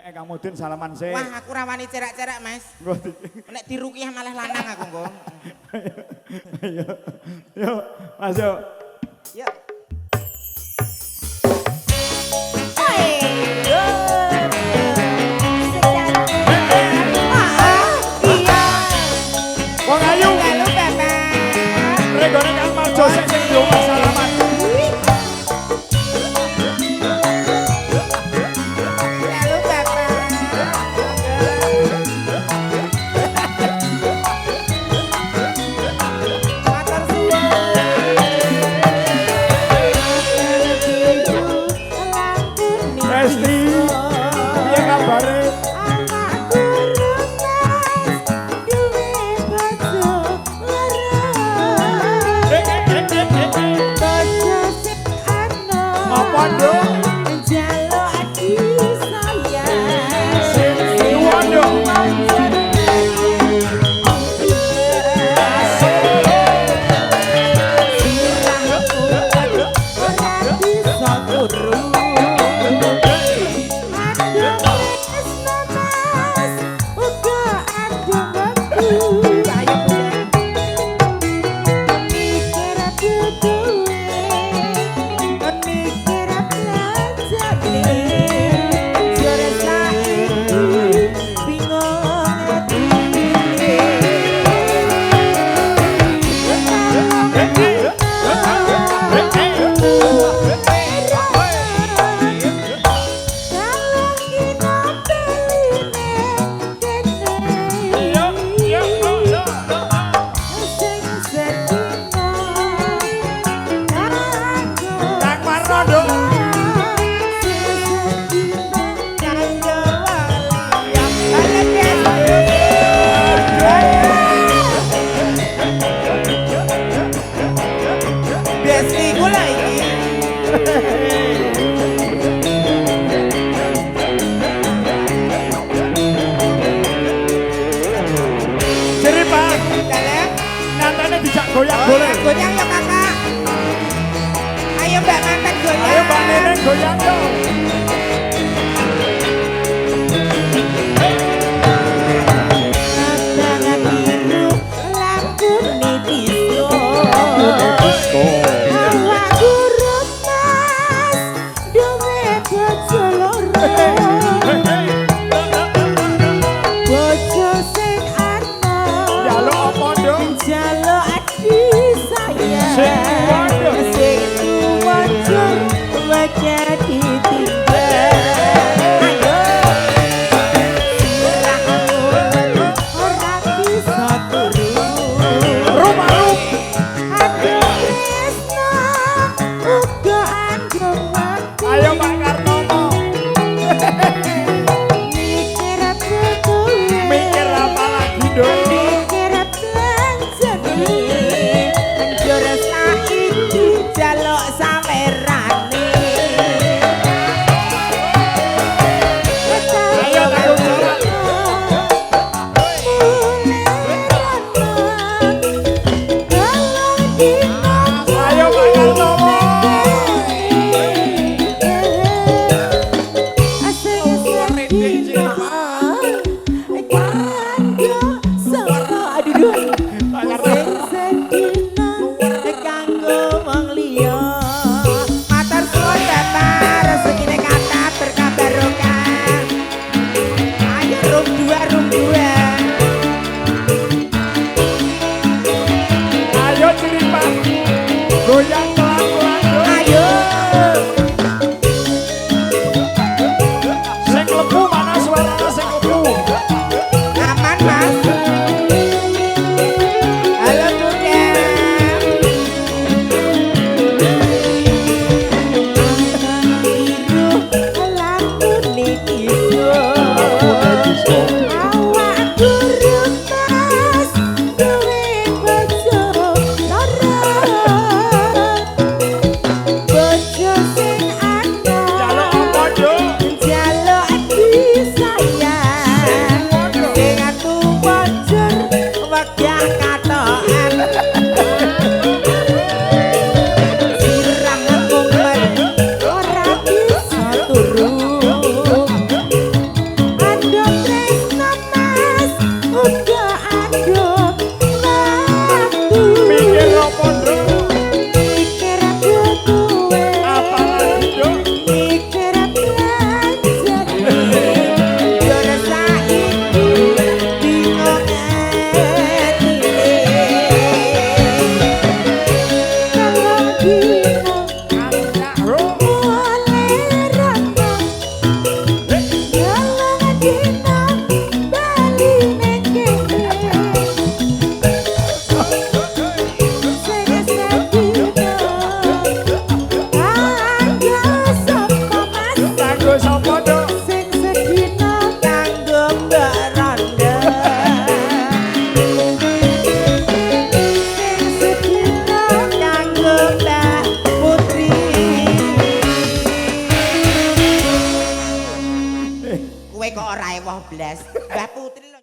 Kang Mudin salaman sih. Wah, aku rawani cerak-cerak, Mas. Nek diruqyah malah lanang aku, Nggo. Ayo. Yuk, masuk. Yuk. Wong ayu. Halo, Bapak. Regone Kang Marjo sing ndonga salaman. Halo, Bapak. Matur suwun. Resti. Piye kabare? Apa nduk? Goyang boleh. Goyang ya kakak. Ayo mbak mantan goyang. Ayo mbak Neneng goyang dong. Lapangan biru lampu disco. Awak gurun mas duwe bojo loro. Bojo sing ana. Jaluk apa dong? Jaluk sayang sing wajar wajah ditinggal ayo ora bisa turu Rumah hati tresno uga anggo mati ayo Pak Kartono. mikir betul Mikir apa lagi dong? mikir belanjani njur saiki jaluk sawerane Ayo tanggung jawab. Ayo Pak Kartono. Ayo cerita. Goyang pelan-pelan dong. Ayo. Sing lebu mana suaranya sedina bali ning kene sing sedina kanggo sapa mas Kanggo sapa Dok? sing sedina Kanggo Mbak Ronda. sing sedina Kanggo Mbak Putri. Kowe kok ora ewoh blas. Mbak Putri